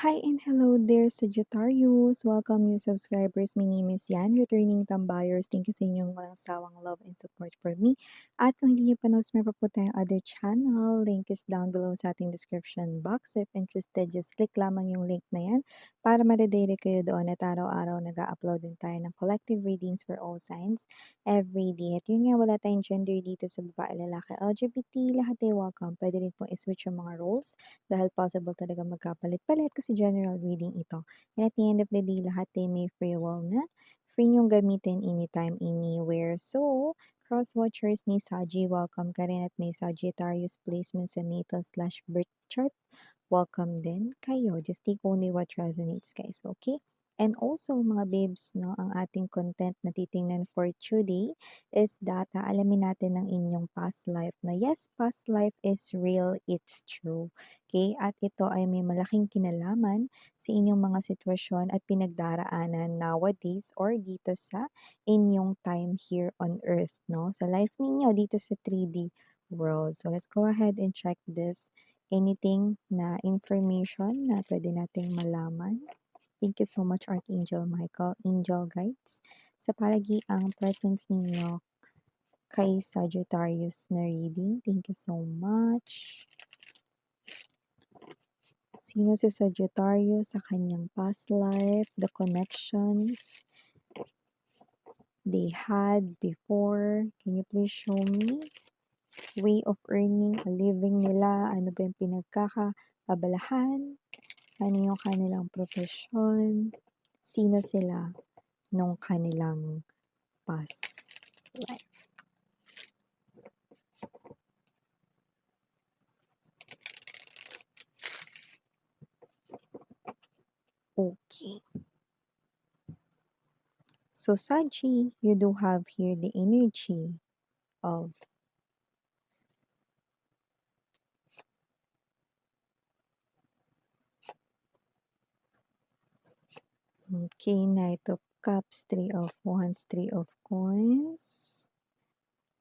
Hi and hello there, Sagittarius. Welcome new subscribers. My name is Yan, returning tambayers. Thank you sa inyong walang sawang love and support for me. At kung hindi niyo pa na-subscribe pa po tayong other channel, link is down below sa ating description box. If interested, just click lamang yung link na yan para ma-redirect kayo doon at araw-araw nag-upload din tayo ng collective readings for all signs every day. At yun nga, wala tayong gender dito sa babae, lalaki, LGBT, lahat ay welcome. Pwede rin po i-switch yung mga roles dahil possible talaga magkapalit-palit kasi general reading ito. And at the end of the day, lahat ay may free will na. Free niyong gamitin anytime, anywhere. So, cross-watchers ni Saji, welcome ka rin at may Sagittarius placement sa natal/birth chart. Welcome din kayo. Just take only what resonates, guys. Okay? And also, mga babes, no, ang ating content na titingnan for today is that alamin natin ang inyong past life. Na yes, past life is real, it's true. Okay? At ito ay may malaking kinalaman sa inyong mga sitwasyon at pinagdaraanan nowadays or dito sa inyong time here on earth, no? Sa life ninyo dito sa 3D world. So let's go ahead and check this. Anything na information na pwede nating malaman. Thank you so much, Archangel Michael, Angel Guides, sa palagiang presence ninyo kay Sagittarius na reading. Thank you so much. Sino si Sagittarius sa kanyang past life, the connections they had before. Can you please show me? Way of earning a living nila, ano ba yung pinagkakaabalahan, ano yung kanilang profesyon, sino sila nung kanilang past life. Okay. So Saji, you do have here the energy of Knight of Cups, Three of Wands, Three of Coins.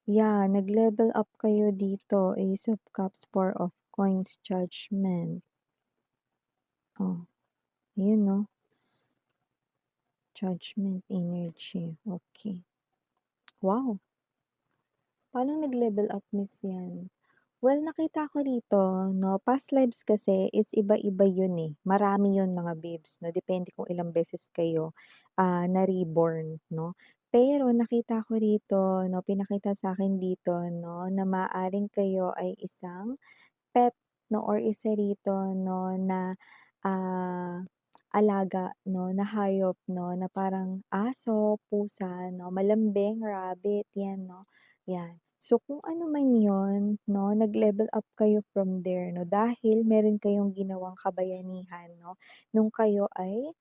Yeah, nag-level up kayo dito. Ace of Cups, Four of Coins, Judgment. Oh, yun no. Judgment energy. Okay. Wow. Paano nag-level up, Miss Yan? Well, nakita ko dito, no, past lives kasi is iba-iba yun eh. Marami yun mga babes, no? Depende kung ilang beses kayo na-reborn, no? Pero nakita ko rito, no, pinakita sa akin dito, no, na maaring kayo ay isang pet, no, or isa rito, no, na ah, alaga, no, na hayop, no, na parang aso, pusa, no, malambing, rabbit, yan, no, yan. So, kung ano man yun, no, nag-level up kayo from there, no, dahil meron kayong ginawang kabayanihan, no, nung kayo ay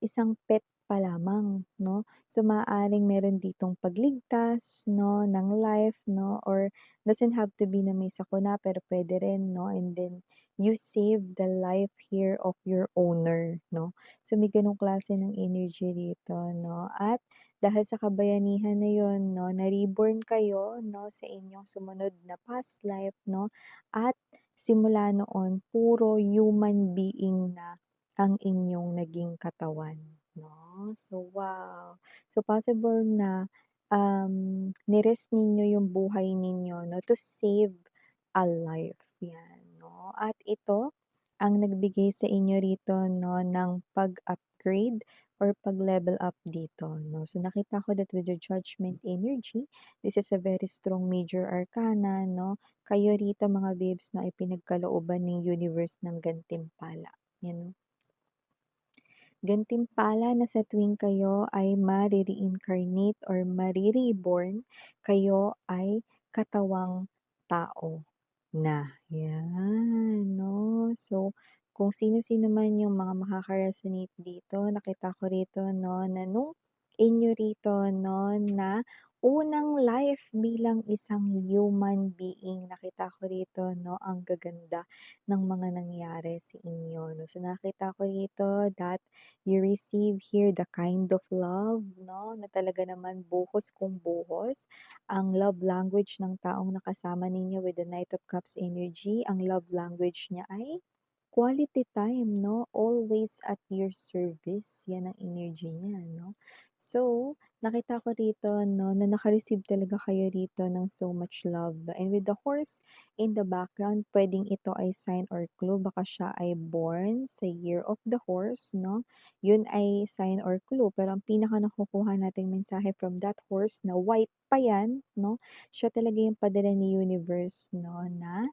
isang pet pa lamang, no? So, maaaring meron ditong pagligtas, no, ng life, no, or doesn't have to be na may sakuna, pero pwede rin, no, and then you save the life here of your owner, no? So, may ganong klase ng energy dito, no? At dahil sa kabayanihan na yun, no, na-reborn kayo, no, sa inyong sumunod na past life, no? At simula noon, puro human being na ang inyong naging katawan, 'no? So, wow! So, possible na, ni-risk ninyo yung buhay ninyo, 'no, to save a life, 'yan, 'no? At ito ang nagbigay sa inyo rito, 'no, ng pag-upgrade or pag-level up dito, 'no? So, nakita ko that with your judgment energy, this is a very strong major arcana, 'no? Kayo rito mga babes, 'no, ay pinagkalooban ng universe ng gantimpala, 'yan, 'no? Gantimpala na sa tuwing kayo ay mare-reincarnate or mare-reborn, kayo ay katawang tao na. Yan, 'no? So, kung sino-sino man yung mga makaka-resonate dito, nakita ko rito, 'no, na nung inyo rito, 'no, na unang life bilang isang human being, nakita ko rito, 'no, ang gaganda ng mga nangyari sa inyo, 'no. So, nakita ko rito that you receive here the kind of love, 'no, na talaga naman buhos kung buhos. Ang love language ng taong nakasama ninyo with the Knight of Cups energy, ang love language niya ay quality time 'no, always at your service, 'yan ang energy niya 'no. So, nakita ko rito 'no, na naka-receive talaga kayo rito ng so much love 'no, and with the horse in the background, puwedeng ito ay sign or clue baka siya ay born sa year of the horse 'no, yun ay sign or clue. Pero ang pinaka nakukuha nating mensahe from that horse na white pa 'yan 'no, siya talaga yung padala ni universe 'no, na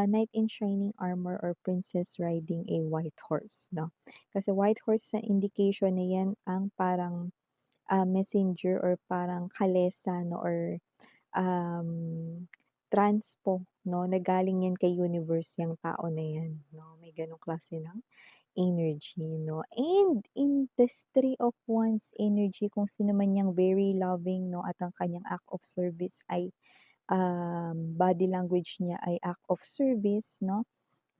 knight in shining armor or princess riding a white horse 'no. Kasi white horse sa indication na 'yan ang parang, messenger or parang kalesa 'no or, um, transpo 'no, na galing 'yan kay universe yang tao na 'yan 'no, may gano'ng klase ng energy 'no. And in this Three of Wands energy kung sino man yang very loving 'no at ang kanyang act of service ay body language niya ay act of service 'no,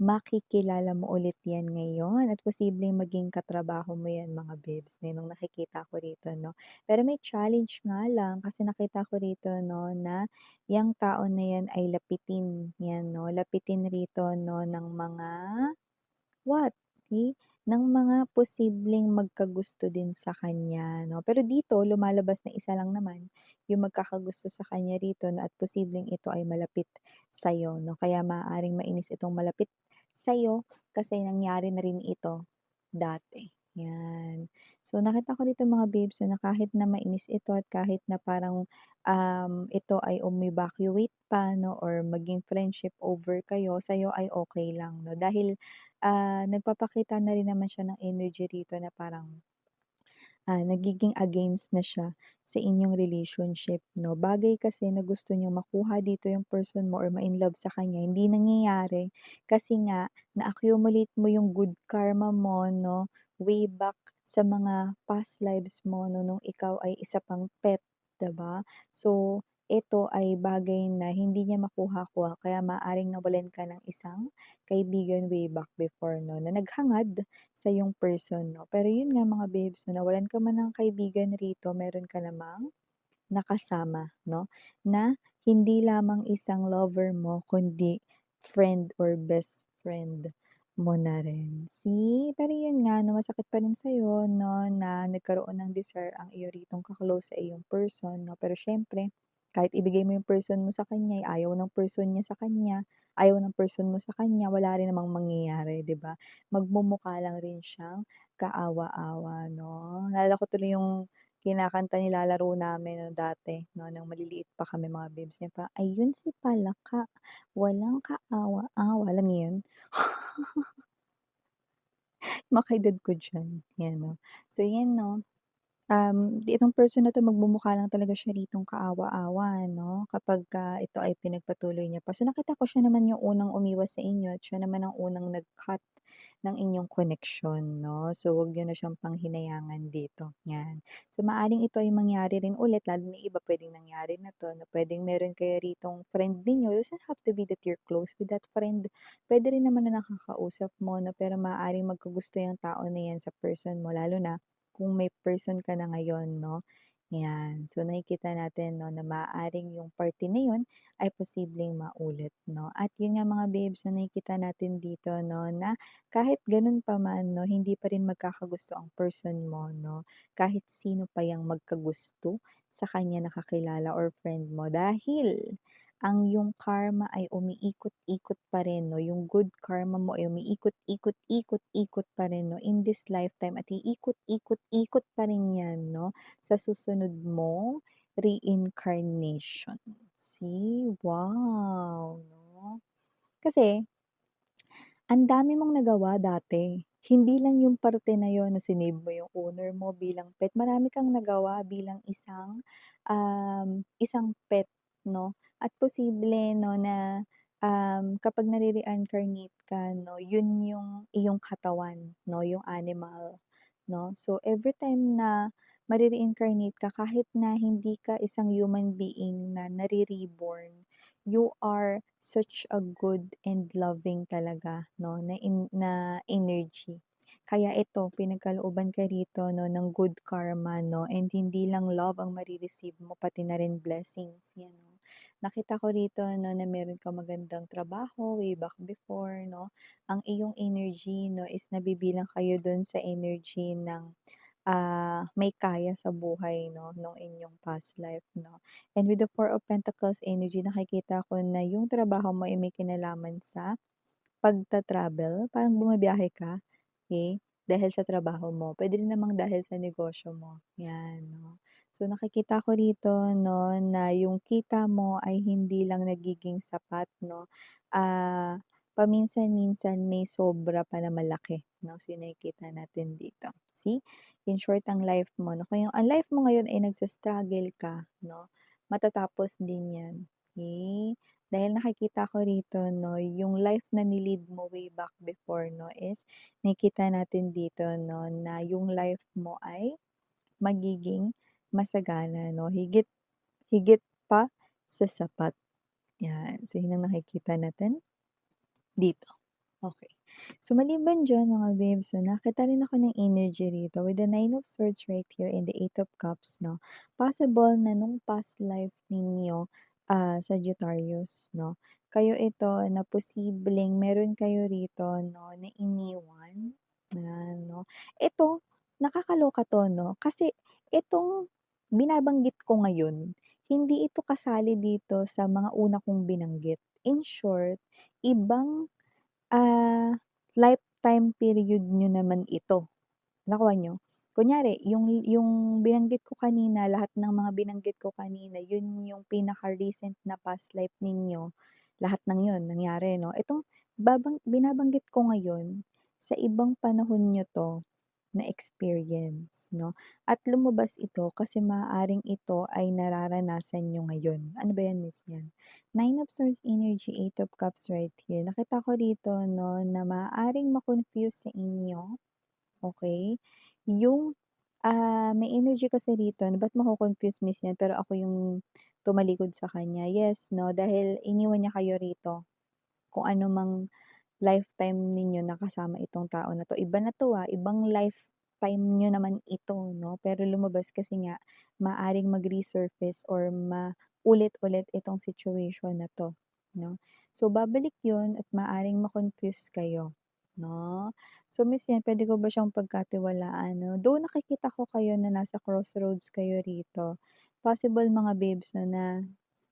makikilala mo ulit 'yan ngayon at posibleng maging katrabaho mo 'yan mga babes, 'yan ang nakikita ko rito 'no. Pero may challenge nga lang kasi nakita ko rito 'no na 'yang tao na 'yan ay lapitin 'yan 'no, lapitin rito 'no ng mga what? Ng mga posibleng magkagusto din sa kanya 'no. Pero dito lumalabas na isa lang naman yung magkakagusto sa kanya rito na at posibleng ito ay malapit sa'yo 'no. Kaya maaaring mainis itong malapit sa'yo kasi nangyari na rin ito dati, 'yan. So nakita ko dito mga babes na kahit na mainis ito at kahit na parang, ito ay umevacuate pa 'no or maging friendship over kayo, sa'yo ay okey lang 'no. Dahil nagpapakita na rin naman siya ng energy rito na parang, nagiging against na siya sa inyong relationship 'no. Bagay kasi na gusto niyang makuha dito yung person mo or ma-inlove sa kanya, hindi nangyayari kasi nga na-accumulate mo yung good karma mo 'no, way back sa mga past lives mo 'no, nung ikaw ay isa pang pet, 'di ba? So, ito ay bagay na hindi niya makuha-kuha kaya maaaring nawalan ka ng isang kaibigan way back before 'no, na naghangad sa yung person 'no. Pero yun nga mga babes 'no, nawalan ka man ng kaibigan rito meron ka namang nakasama 'no, na hindi lamang isang lover mo kundi friend or best friend mo na rin. See, pero yun nga 'no, masakit pa rin sa'yo 'no, na nagkaroon ng desire ang iyo ritong ka-close sa iyong person 'no. Pero siyempre kahit ibigay mo yung person mo sa kanya, ayaw ng person niya sa kanya, ayaw ng person mo sa kanya, wala rin namang mangyayari, 'di ba? Magmumukha lang rin siyang kaawa-awa 'no. Naalala ko tuloy yung kinakanta nilalaro namin nung dati 'no, nung maliliit pa kami mga babes, yung parang, "Ayun si Palaka, walang kaawa-awa." Alam niyo yun? Mga ka-edad ko diyan, 'yan 'no. So 'yan 'no, itong person na 'to magmumukha lang talaga siya ritong kaawa-awa 'no, kapagka ito ay pinagpatuloy niya pa. So nakita ko siya naman yung unang umiwas sa inyo at siya naman ang unang nag-cut ng inyong connection 'no. So wag niyo na siyang panghinayangan dito, 'yan. So maaaring ito ay mangyari rin ulit lalo na yung iba puwedeng nangyari na 'to na puwedeng meron kayo ritong friend ninyo, doesn't have to be that you're close with that friend. Puwede rin naman na nakakausap mo 'no, pero maaaring magkagusto yung tao na 'yan sa person mo lalo na kung may person ka na ngayon 'no, 'yan. So nakikita natin 'no na maaaring yung party na yun ay posibleng maulit 'no. At yun nga mga babes na nakikita natin dito 'no na kahit ganun pa man 'no, hindi pa rin magkakagusto ang person mo 'no, kahit sino pa yang magkagusto sa kanya na kakilala or friend mo dahil ang yung karma ay umiikot-ikot pa rin 'no, yung good karma mo ay umiikot-ikot-ikot-ikot pa rin 'no, in this lifetime at iikot-ikot-ikot pa rin 'yan 'no, sa susunod mong reincarnation. See, wow 'no. Kasi ang dami mong nagawa dati. Hindi lang yung parte na yun na sinave mo yung owner mo bilang pet, marami kang nagawa bilang isang pet 'no. At posible 'no na, kapag nare-reincarnate ka 'no, yun yung iyong katawan 'no, yung animal 'no. So, everytime na mare-reincarnate ka kahit na hindi ka isang human being na nare-reborn, you are such a good and loving talaga 'no, na energy. Kaya ito pinagkalooban ka rito 'no ng good karma 'no and hindi lang love ang mare-receive mo pati na rin blessings 'yan 'no. nakita ko rito 'no, na meron kang magandang trabaho way back before 'no. Ang iyong energy 'no, is nabibilang kayo dun sa energy ng may kaya sa buhay 'no, nung inyong past life 'no. And with the Four of Pentacles energy nakikita ko na yung trabaho mo ay may kinalaman sa pagta-travel, parang bumibiyahe ka, okey, dahil sa trabaho mo. Puwede rin namang dahil sa negosyo mo, 'yan 'no. So nakikita ko rito 'no, na yung kita mo ay hindi lang nagiging sapat 'no, ah, paminsan-minsan may sobra pa na malaki 'no. So yun nakikita natin dito. See, in short ang life mo 'no, kung ang life mo ngayon ay nagsa-struggle ka 'no, matatapos din 'yan, okey? Dahil nakikita ko rito 'no, yung life na ni-lead mo way back before 'no, is nakikita natin dito 'no, na yung life mo ay magiging masagana 'no, higit higit pa sa sapat, 'yan. So yun ang nakikita natin dito. Okey. So maliban diyan mga babes 'no, nakita rin ako ng energy rito with the Nine of Swords right here and the Eight of Cups 'no. Possible na nung past life ninyo, Sagittarius 'no, kayo ito na posibleng meron kayo rito 'no, na iniwan, 'yan 'no. Ito, nakakaloka 'to 'no, kasi itong binabanggit ko ngayon, hindi ito kasali dito sa mga una kong binanggit. In short, ibang lifetime period niyo naman ito, nakuha niyo? Kunyari yung binanggit ko kanina, lahat ng mga binanggit ko kanina, yun yung pinaka-recent na past life ninyo, lahat ng yun nangyari 'no. Itong binabanggit ko ngayon, sa ibang panahon niyo 'to na-experience 'no, at lumabas ito kasi maaaring ito ay nararanasan niyo ngayon. Ano ba 'yan, Miss niyan? Nine of Swords energy, Eight of Cups right here. Nakita ko rito 'no, na maaaring ma-confuse sa inyo, okey, yung, may energy kasi rito na ba't mako-confuse, Miss niyan, pero ako yung tumalikod sa kanya. Yes 'no, dahil iniwan niya kayo rito, kung ano mang lifetime ninyo na kasama itong tao na 'to. Iba na 'to, ibang lifetime niyo naman ito 'no, pero lumabas kasi nga maaaring mag-resurface or maulit-ulit itong situation na 'to 'no. So babalik 'yun at maaaring ma-confuse kayo 'no. So Miss 'yan, puwede ko ba siyang pagkatiwalaan 'no? Though nakikita ko kayo na nasa crossroads kayo rito, possible mga babes 'no na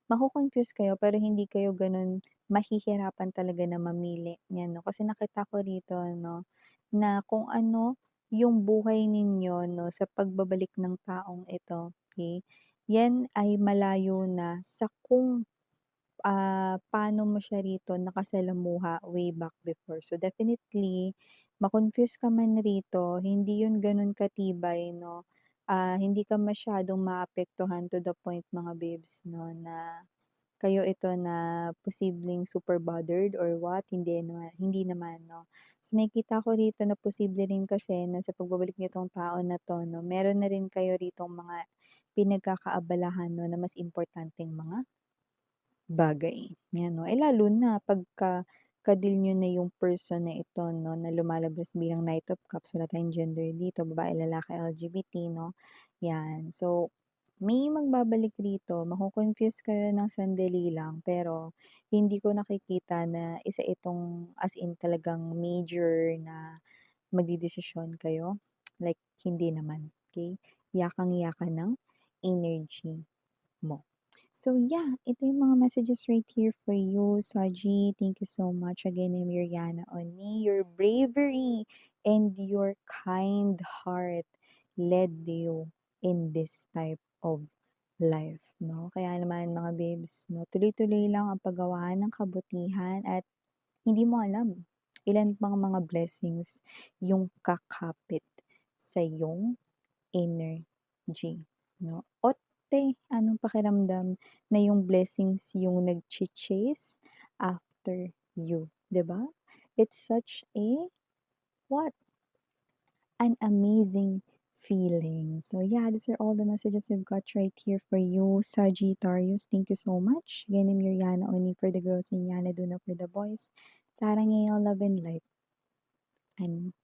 mako-confuse kayo pero hindi kayo gano'n mahihirapan talaga na mamili, 'yan 'no. Kasi nakita ko rito 'no, na kung ano yung buhay ninyo 'no, sa pagbabalik ng taong ito, okey, 'yan ay malayo na sa kung, paano mo siya rito nakasalamuha way back before. So definitely ma-confuse ka man rito, hindi yun gano'n katibay 'no, hindi ka masyadong maapektuhan to the point mga babes 'no, na kayo ito na posibleng super bothered or what, hindi naman 'no. So nakikita ko rito na posible rin kasi na sa pagbabalik nitong tao na 'to 'no, meron na rin kayo ritong mga pinagkakaabalahan 'no, na mas importanteng mga bagay, 'yan 'no. Eh, lalo na pagka ka-deal niyo na yung person na ito 'no, na lumalabas bilang Knight of Cups, wala tayong gender dito, babae, lalaki, LGBT 'no, 'yan. So, may magbabalik rito, mako-confuse kayo ng sandali lang, pero hindi ko nakikita na isa itong as in talagang major na magdedesisyon kayo, like hindi naman, okey? Yakang-yaka ng energy mo. So yeah, ito yung mga messages right here for you, Saji. Thank you so much again, I'm Miriana Oni. Your bravery and your kind heart led you in this type of life, no? Kaya naman mga babes, no, tuloy-tuloy lang ang paggawa ng kabutihan at hindi mo alam ilan pang mga blessings yung kakapit sa iyong energy, 'no? Ote, anong pakiramdam na yung blessings yung nagche-chase after you, 'di ba? It's such a what? An amazing feeling. So yeah, these are all the messages we've got right here for you, Sagittarius. Thank you so much. Again, I'm Yuriana, only for the girls and Yana Duna for the boys. Sarang ngayong love and light. And